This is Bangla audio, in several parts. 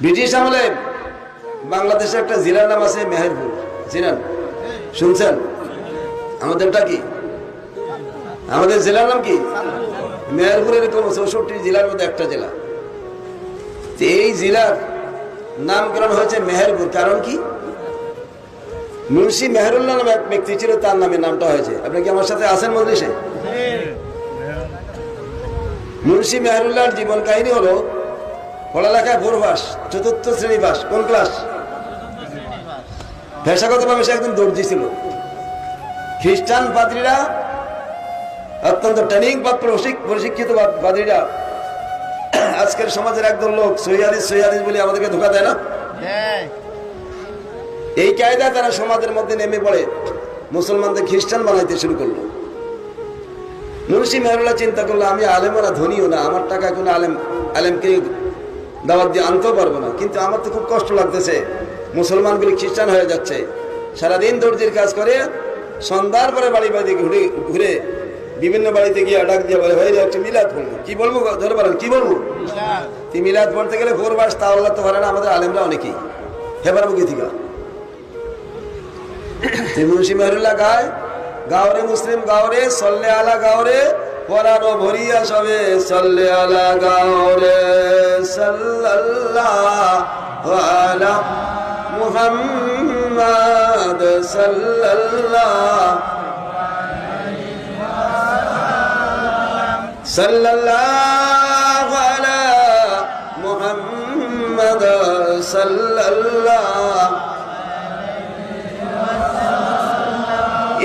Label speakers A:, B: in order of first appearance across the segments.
A: ব্রিটিশ আমলে বাংলাদেশে একটা জেলার নাম আছে মেহেরপুর, চিনেন? শুনছেন? আমাদেরটা কি? আমাদের জেলার নাম কি? মেহেরপুর। এরকম 64 জেলার মধ্যে একটা জেলা। এই জেলার নামকরণ হয়েছে মেহেরপুর। কারণ কি? মুন্সি মেহেরুল্লাহ নামে এক ব্যক্তি ছিল, তার নামে নামটা হয়েছে। আপনি কি আমার সাথে আছেন মজলিসে? মুন্সি মেহেরুল্লাহর জীবন কাহিনী হলো পড়ালেখায় পূর্বাস, 4th শ্রেণী পাস। কোন ক্লাস? পেশাগতভাবে সে একজন দর্জি ছিল। খ্রিস্টান পাদ্রীরা, অত্যন্ত ট্রেনিং প্রাপ্ত প্রশিক্ষিত পাদ্রীরা আজকের সমাজের একদল লোক সহিহাদিস বলে আমাদেরকে ধোঁকা দেয় না? এই কায়দায় তারা সমাজের মধ্যে নেমে পড়ে মুসলমানদের খ্রিস্টান বানাইতে শুরু করলো। মুন্সি মেহেরুল্লাহ চিন্তা করলো, আমি আলেমও না, ধনীও না, আমার টাকা কোনো আলেমকে দাওয়াত দিয়ে আনতেও পারবো না, কিন্তু আমার তো খুব কষ্ট লাগতেছে, মুসলমানগুলি খ্রিস্টান হয়ে যাচ্ছে। সারাদিন দর্জির কাজ করে, সন্ধ্যার পরে বাড়ি বাড়ি ঘুরে বিভিন্ন বাড়িতে গিয়ে ডাক দিয়ে বলে, হয়ে যাচ্ছে মিলাদ পড়বো। কি বলবো? ধরে পারেন কি বলবো? মিলাদ পড়তে গেলে 4 মাস তাও লাগতে পারে না। আমাদের আলেমরা অনেকেই হেবার মুখী থেকে মুন্সি মেহেরুল্লাহ গায়, গাওরে মুসলিম গাওরে, সল্লে আলা গাওরে, পরানো ভরিয়া সবে সল্লে আলা গাওরে, সাল্লাল্লাহু আলা মুহাম্মাদ সাল্লাল্লাহু আলা মুহাম্মাদ সাল্লাল্লাহু।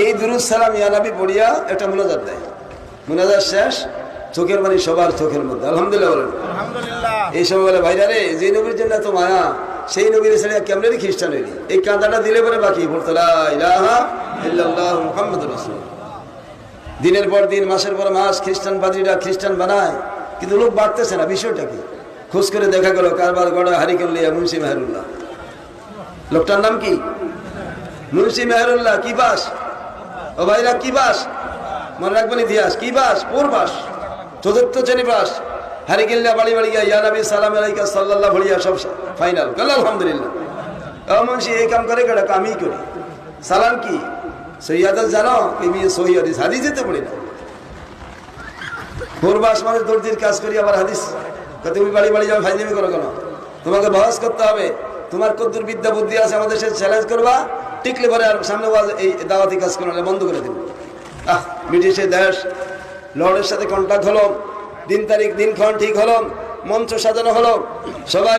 A: এই দুরূদ সালাম ইয়া নবী পড়িয়া একটা মুনাজাত দেয়। মুনাজাত শেষ, চোখের পানি সবার চোখের মধ্যে। আলহামদুলিল্লাহ বলেন। এই সময় বলে, ভাইরা রে, যে নবীর জন্য এত মায়া, সেই নবীর ছেড়ে কেমনে খ্রিস্টান হইলি? এই কাঁদাটা দিলে পরে বাকি পড়তো লা ইলাহা ইল্লাল্লাহু মুহাম্মাদুর রাসূলুল্লাহ। দিনের পর দিন, মাসের পর মাস খ্রিস্টান পাদ্রীরা খ্রিস্টান বানায়, কিন্তু লোক বাড়তেছে না। বিষয়টা কি? খোঁজ করে দেখা গেল কারবার গড়া হারিকেন লিয়া মুন্সি মেহেরুল্লাহ। লোকটার নাম কি? মুন্সি মেহেরুল্লাহ। কি বাস? ও ভাইরা, কি বাস? মনে রাখবেন ইতিহাস। কি বাস? পূর্বাস, 4th শ্রেণী পাস। হারিকেল্লা বাড়ি বাড়ি গিয়া ইয়া নবী সালাম আলাইকা সাল্লাল্লাহু ভরিয়া সব ফাইনাল। কাল আলহামদুলিল্লাহ। ও মুন্সি এই কাম করে কেডা? আমি করি। সালাম কি? সহিহাদিস জানো? আমি সহিহাদিস হাদিস দিতে পড়ি না। পূর্বাস মানে দর্জির কাজ করি, আবার হাদিস। তুমি বাড়ি বাড়ি যাও, ফাইনালি করো কেন? তোমাকে বহস করতে হবে, তোমার কদ্দুর বিদ্যা বুদ্ধি আছে, আমাদের সাথে চ্যালেঞ্জ করবা। টিকলে পরে আর সামনে এই দাওয়াতি কাজ করালে বন্ধ করে দেব। ব্রিটিশের দেশ, লর্ডের সাথে কন্ট্যাক্ট হলো, দিন তারিখ দিনক্ষণ ঠিক হলো, মঞ্চ সাজানো হলো, সবাই